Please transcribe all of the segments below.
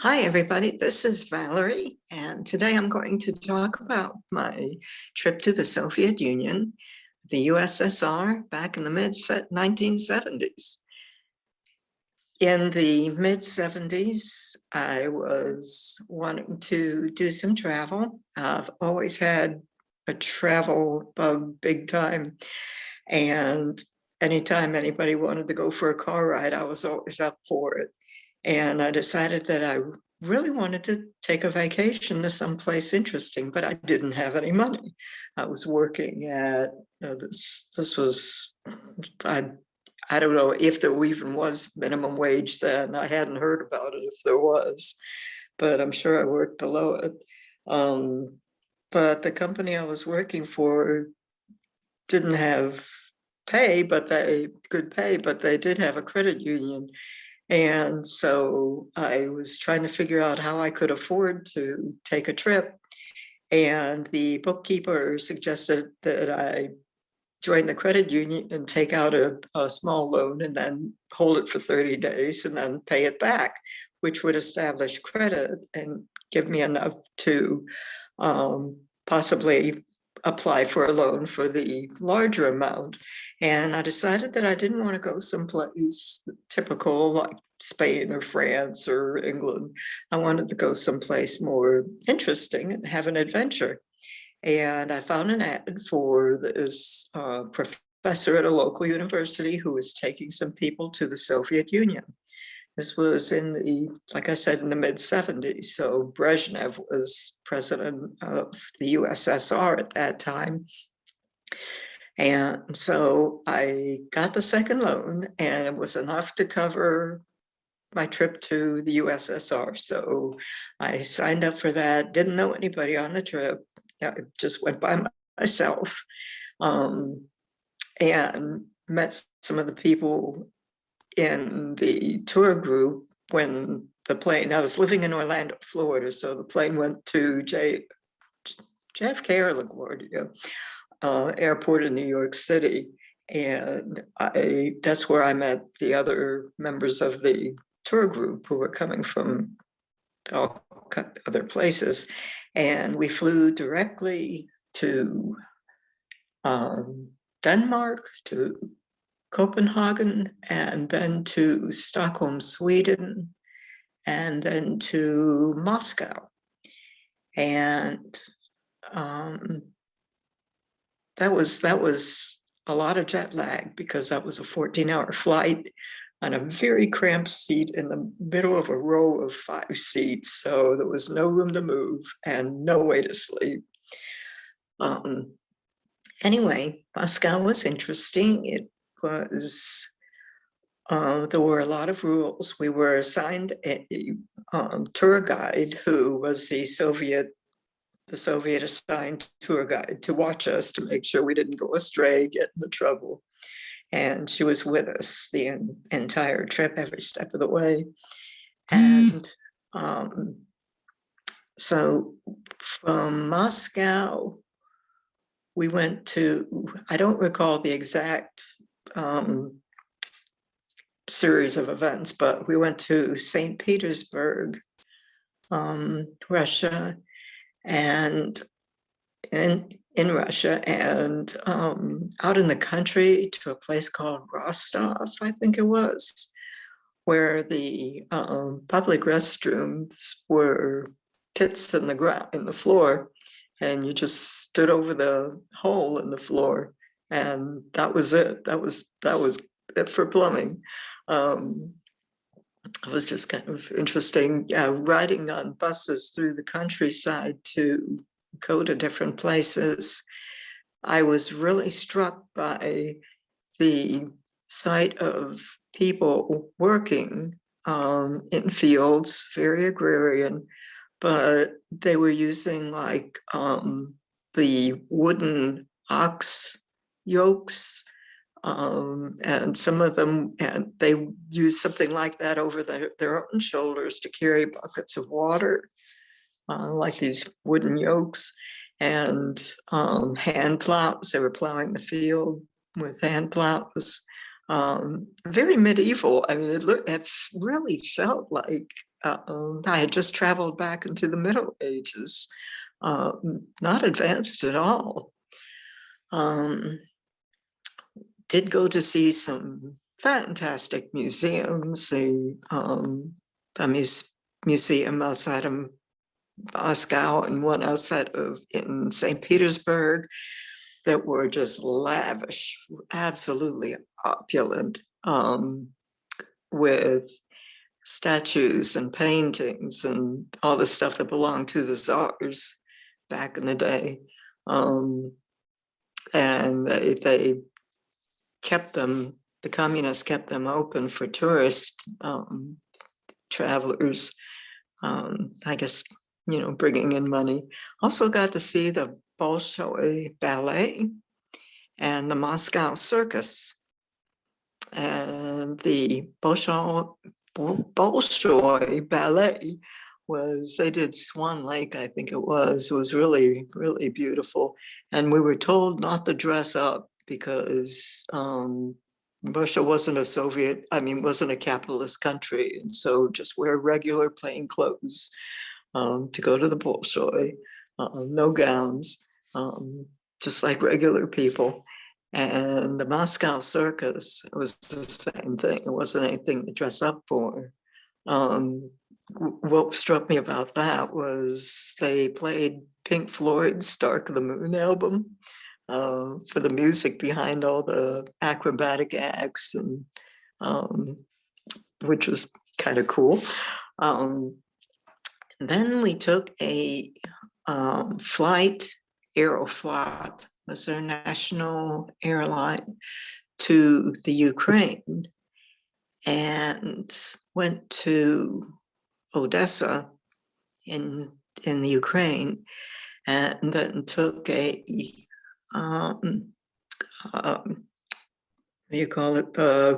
Hi, everybody. This is Valerie, and today I'm going to talk about my trip to the Soviet Union, the USSR, back in the mid-1970s. In the mid-70s, I was wanting to do some travel. I've always had a travel bug big time, and anytime anybody wanted to go for a car ride, I was always up for it. And I decided that I really wanted to take a vacation to someplace interesting, but I didn't have any money. I was working at this was I don't know if there even was minimum wage then. I hadn't heard about it if there was, but I'm sure I worked below it. But the company I was working for didn't have good pay, but they did have a credit union. And so I was trying to figure out how I could afford to take a trip. And the bookkeeper suggested that I join the credit union and take out a small loan and then hold it for 30 days and then pay it back, which would establish credit and give me enough to possibly apply for a loan for the larger amount. And I decided that I didn't want to go someplace typical like Spain or France or England. I wanted to go someplace more interesting and have an adventure. And I found an ad for this professor at a local university who was taking some people to the Soviet Union. This was like I said, in the mid-70s. So Brezhnev was president of the USSR at that time. And so I got the second loan, and it was enough to cover my trip to the USSR. So I signed up for that, didn't know anybody on the trip. I just went by myself and met some of the people in the tour group when the plane, I was living in Orlando, Florida, so the plane went to JFK or LaGuardia Airport in New York City. And that's where I met the other members of the tour group who were coming from all other places. And we flew directly to Denmark, to Copenhagen, and then to Stockholm, Sweden, and then to Moscow. And that was a lot of jet lag because that was a 14-hour flight on a very cramped seat in the middle of a row of 5 seats. So there was no room to move and no way to sleep. Anyway, Moscow was interesting. It was, there were a lot of rules. We were assigned a tour guide who was the Soviet assigned tour guide to watch us to make sure we didn't go astray, get into trouble. And she was with us the entire trip, every step of the way. And so from Moscow, we went to, I don't recall the exact series of events, but we went to St. Petersburg, Russia, and in Russia, and out in the country to a place called Rostov, I think it was, where the public restrooms were pits in the ground, in the floor, and you just stood over the hole in the floor, and that was it. That was it for plumbing. It was just kind of interesting, riding on buses through the countryside to go to different places. I was really struck by the sight of people working in fields, very agrarian, but they were using like the wooden ox yokes, and some of them, and they used something like that over their own shoulders to carry buckets of water, like these wooden yokes, and hand plows. They were plowing the field with hand plows. Very medieval. I mean, it really felt like I had just traveled back into the Middle Ages, not advanced at all. Did go to see some fantastic museums, the museum outside of Moscow and one outside of in St. Petersburg that were just lavish, absolutely opulent, with statues and paintings and all the stuff that belonged to the czars back in the day. And they kept them, the communists kept them open for tourist travelers, I guess, bringing in money. Also got to see the Bolshoi Ballet and the Moscow Circus. And the Bolshoi Ballet they did Swan Lake, I think it was really, really beautiful. And we were told not to dress up because Russia wasn't a capitalist country. And so just wear regular plain clothes to go to the Bolshoi, no gowns, just like regular people. And the Moscow Circus was the same thing. It wasn't anything to dress up for. What struck me about that was they played Pink Floyd's Dark of the Moon album for the music behind all the acrobatic acts, and which was kind of cool. Then we took a flight, Aeroflot was their national airline, to the Ukraine, and went to Odessa in the Ukraine, and then took a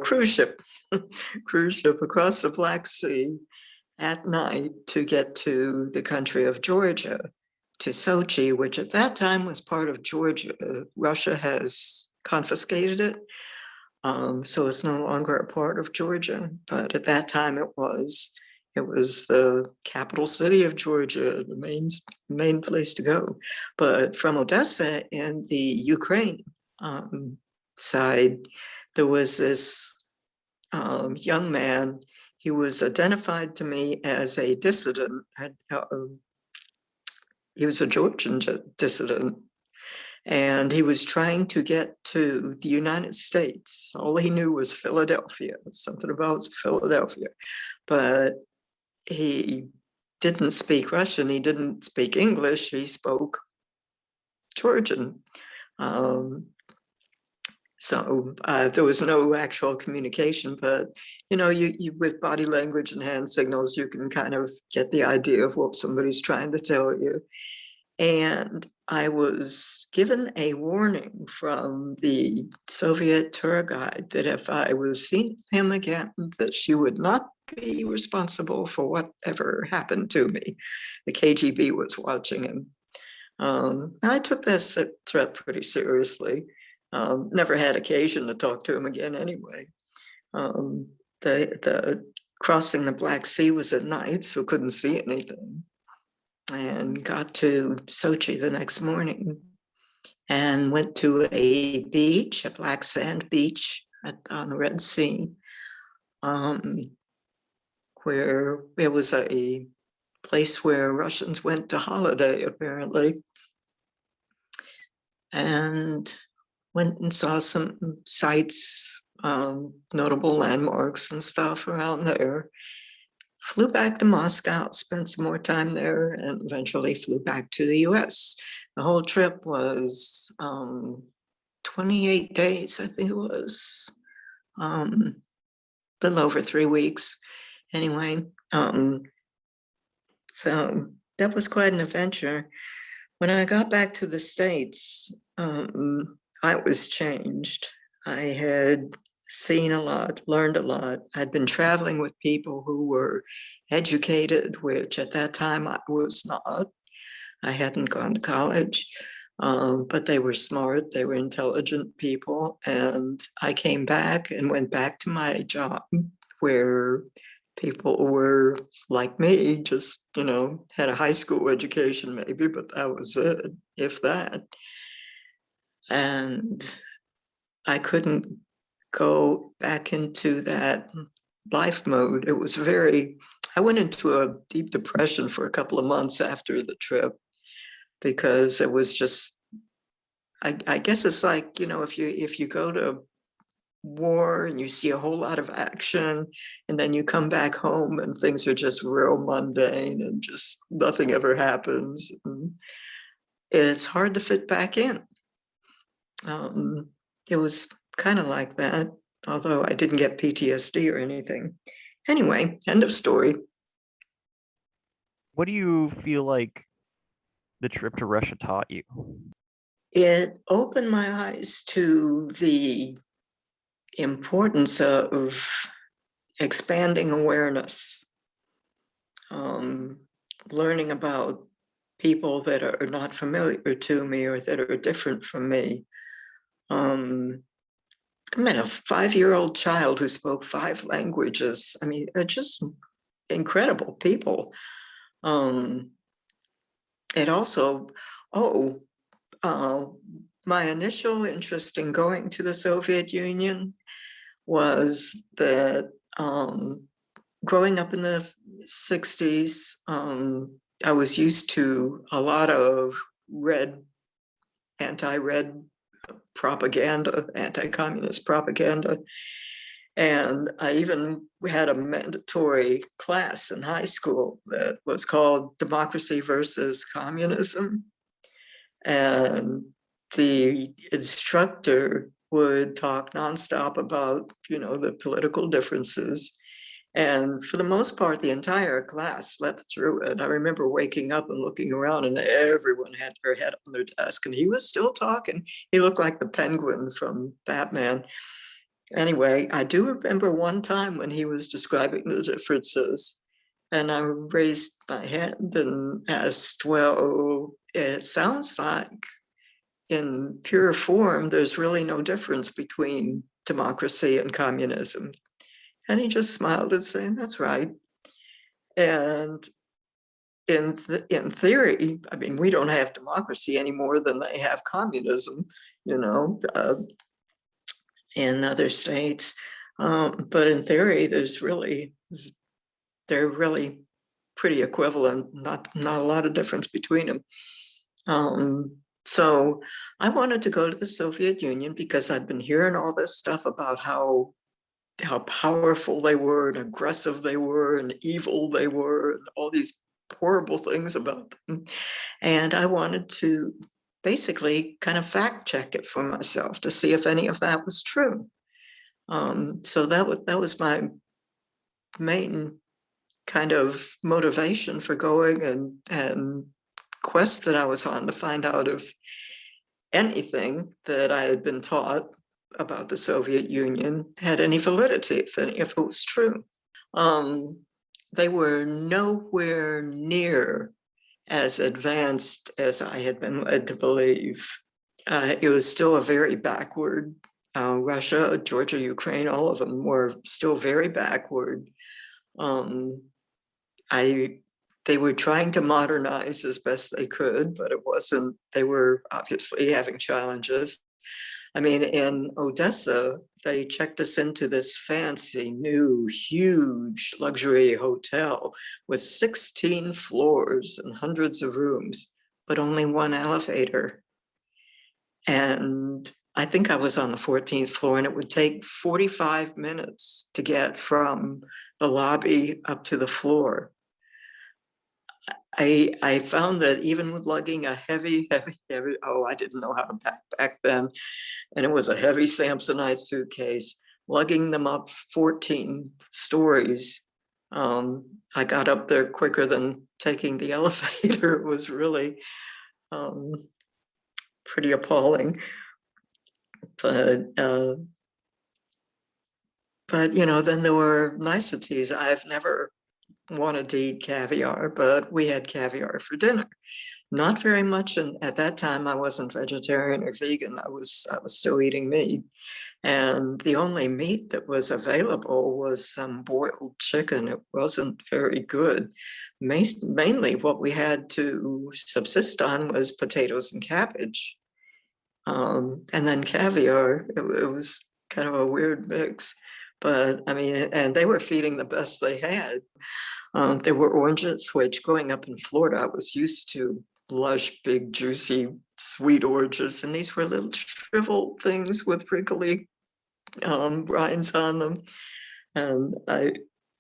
cruise ship across the Black Sea at night to get to the country of Georgia, to Sochi, which at that time was part of Georgia. Russia has confiscated it, so it's no longer a part of Georgia, but at that time it was. It was the capital city of Georgia, the main place to go. But from Odessa in the Ukraine side, there was this young man. He was identified to me as a dissident. He was a Georgian dissident, and he was trying to get to the United States. All he knew was Philadelphia, something about Philadelphia, but he didn't speak Russian. He didn't speak English. He spoke Georgian. So there was no actual communication, but you with body language and hand signals, you can kind of get the idea of what somebody's trying to tell you. And I was given a warning from the Soviet tour guide that if I was seeing him again, that she would not be responsible for whatever happened to me. The KGB was watching him. I took that threat pretty seriously. Never had occasion to talk to him again anyway. The crossing the Black Sea was at night, so couldn't see anything. And got to Sochi the next morning and went to a beach, a black sand beach on the Red Sea, where it was a place where Russians went to holiday, apparently. And went and saw some sites, notable landmarks and stuff around there. Flew back to Moscow, spent some more time there, and eventually flew back to the US. The whole trip was 28 days, I think it was, a little over 3 weeks. Anyway, so that was quite an adventure. When I got back to the States, I was changed. I had seen a lot, learned a lot. I'd been traveling with people who were educated, which at that time I was not. I hadn't gone to college, but they were smart, they were intelligent people. And I came back and went back to my job where people were like me, just, had a high school education maybe, but that was it, if that. And I couldn't go back into that life mode. It was I went into a deep depression for a couple of months after the trip because it was just, I guess it's like, if you go to war and you see a whole lot of action and then you come back home and things are just real mundane and just nothing ever happens. And it's hard to fit back in. It was kind of like that, although I didn't get PTSD or anything. Anyway, end of story. What do you feel like the trip to Russia taught you? It opened my eyes to the importance of expanding awareness, learning about people that are not familiar to me or that are different from me. I mean, a 5-year-old child who spoke 5 languages. I mean, they're just incredible people. It also, uh, my initial interest in going to the Soviet Union was that growing up in the 60s, I was used to a lot of anti-red propaganda, anti-communist propaganda. And I even had a mandatory class in high school that was called Democracy versus Communism. And the instructor would talk nonstop about, the political differences. And for the most part, the entire class slept through it. I remember waking up and looking around, and everyone had their head on their desk, and he was still talking. He looked like the penguin from Batman. Anyway, I do remember one time when he was describing the differences, and I raised my hand and asked, well, it sounds like in pure form, there's really no difference between democracy and communism. And he just smiled and said, that's right. And in theory, I mean, we don't have democracy any more than they have communism, in other states. But in theory, they're really pretty equivalent, not a lot of difference between them. So I wanted to go to the Soviet Union because I'd been hearing all this stuff about how powerful they were and aggressive they were and evil they were and all these horrible things about them. And I wanted to basically kind of fact check it for myself to see if any of that was true. So that was my main kind of motivation for going and quest that I was on to find out if anything that I had been taught about the Soviet Union had any validity, if it was true. They were nowhere near as advanced as I had been led to believe. It was still a very backward Russia, Georgia, Ukraine, all of them were still very backward. They were trying to modernize as best they could, but it wasn't, they were obviously having challenges. I mean, in Odessa, they checked us into this fancy, new, huge luxury hotel with 16 floors and hundreds of rooms, but only one elevator. And I think I was on the 14th floor, and it would take 45 minutes to get from the lobby up to the floor. I found that even with lugging a heavy, I didn't know how to pack back then. And it was a heavy Samsonite suitcase, lugging them up 14 stories. I got up there quicker than taking the elevator. It was really pretty appalling. But then there were niceties. I've never wanted to eat caviar, but we had caviar for dinner. Not very much, and at that time I wasn't vegetarian or vegan. I was still eating meat, and the only meat that was available was some boiled chicken. It wasn't very good. Mainly what we had to subsist on was potatoes and cabbage. And then caviar. It was kind of a weird mix. But I mean, and they were feeding the best they had. There were oranges, which growing up in Florida, I was used to lush, big, juicy, sweet oranges. And these were little shriveled things with prickly rinds on them.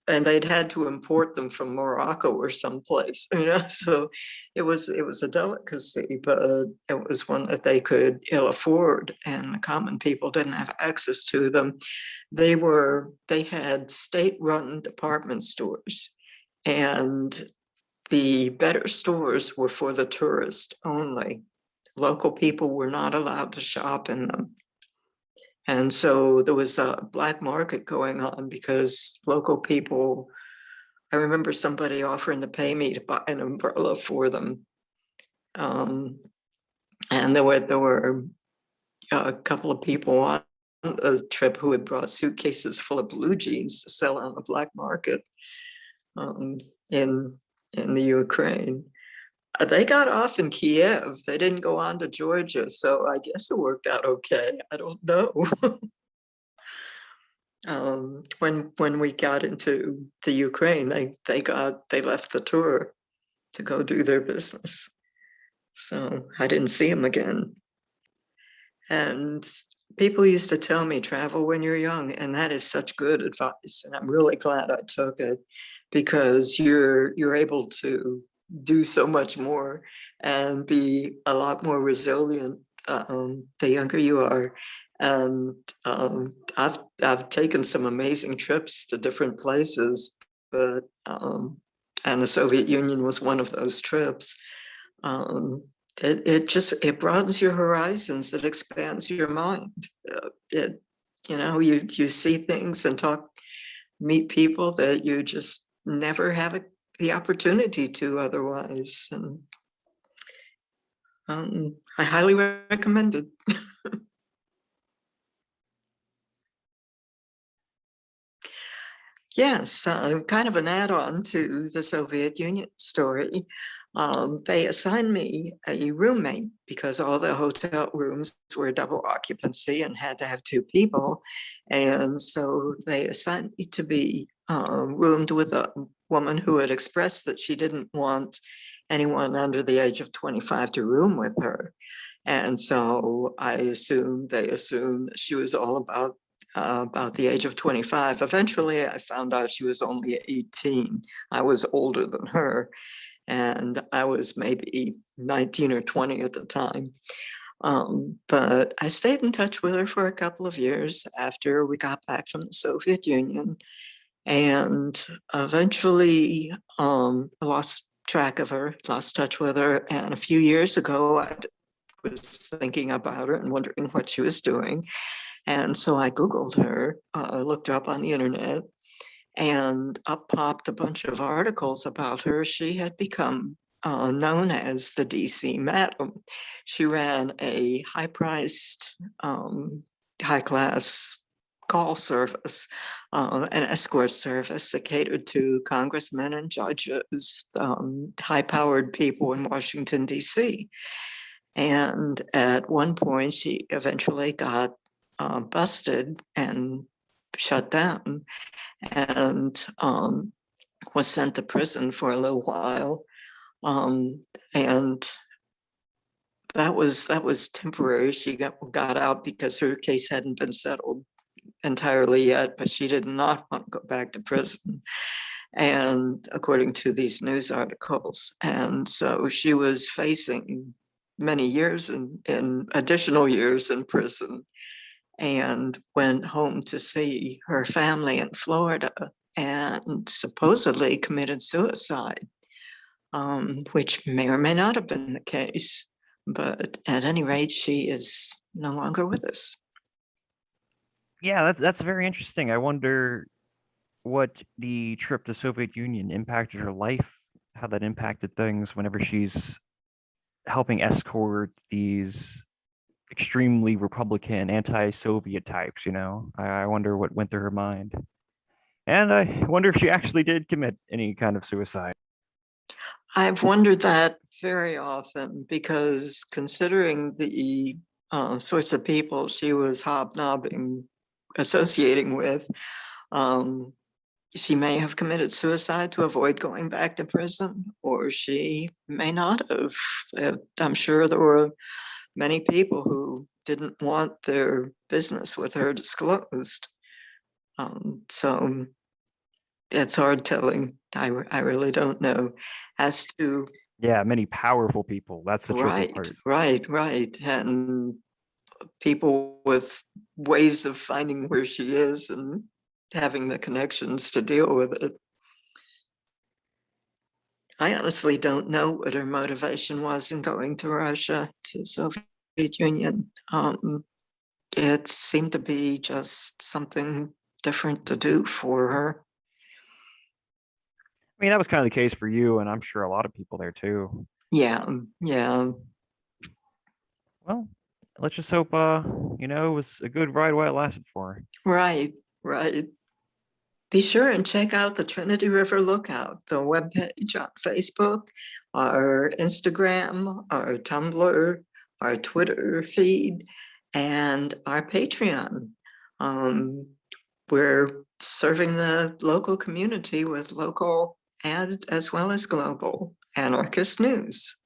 And they'd had to import them from Morocco or someplace, so it was a delicacy, but it was one that they could ill afford, and the common people didn't have access to them. They had state-run department stores, and the better stores were for the tourist only. Local people were not allowed to shop in them. And so there was a black market going on because local people, I remember somebody offering to pay me to buy an umbrella for them. And there were a couple of people on a trip who had brought suitcases full of blue jeans to sell on the black market in the Ukraine. They got off in Kiev. They didn't go on to Georgia, so I guess it worked out okay. I don't know. When we got into the Ukraine, they left the tour to go do their business. So I didn't see them again. And people used to tell me, travel when you're young, and that is such good advice. And I'm really glad I took it, because you're able to do so much more and be a lot more resilient the younger you are. And I've taken some amazing trips to different places, but and the Soviet Union was one of those trips. It broadens your horizons. It expands your mind. You see things and meet people that you just never have the opportunity to otherwise. And I highly recommend it. Yes, kind of an add-on to the Soviet Union story. They assigned me a roommate because all the hotel rooms were double occupancy and had to have two people. And so they assigned me to be roomed with a woman who had expressed that she didn't want anyone under the age of 25 to room with her. And so they assumed that she was all about the age of 25. Eventually, I found out she was only 18. I was older than her, and I was maybe 19 or 20 at the time. But I stayed in touch with her for a couple of years after we got back from the Soviet Union, and eventually I lost track of her, lost touch with her. And a few years ago, I was thinking about her and wondering what she was doing. And so I Googled her, looked her up on the internet, and up popped a bunch of articles about her. She had become known as the DC Madam. She ran a high-priced, high-class call service, an escort service that catered to congressmen and judges, high-powered people in Washington, DC. And at one point, she eventually got busted and shut down, and was sent to prison for a little while. And that was temporary. She got out because her case hadn't been settled entirely yet, but she did not want to go back to prison, and according to these news articles. And so she was facing many years in additional years in prison, and went home to see her family in Florida, and supposedly committed suicide, which may or may not have been the case. But at any rate, she is no longer with us. Yeah, that's very interesting. I wonder what the trip to Soviet Union impacted her life, how that impacted things whenever she's helping escort these extremely Republican, anti-Soviet types, you know? I wonder what went through her mind. And I wonder if she actually did commit any kind of suicide. I've wondered that very often because considering the sorts of people she was hobnobbing, associating with, um, she may have committed suicide to avoid going back to prison, or she may not have. I'm sure there were many people who didn't want their business with her disclosed. So it's hard telling. I really don't know. As to Yeah, many powerful people. That's the tricky right, part. right, and people with ways of finding where she is and having the connections to deal with it. I honestly don't know what her motivation was in going to Russia, to the Soviet Union. It seemed to be just something different to do for her. I mean, that was kind of the case for you, and I'm sure a lot of people there too. Yeah, yeah, Well, let's just hope it was a good ride while it lasted for her. right, right. Be sure and check out the Trinity River Lookout, the webpage on Facebook, our Instagram, our Tumblr, our Twitter feed, and our Patreon. Um, we're serving the local community with local and as well as global anarchist news.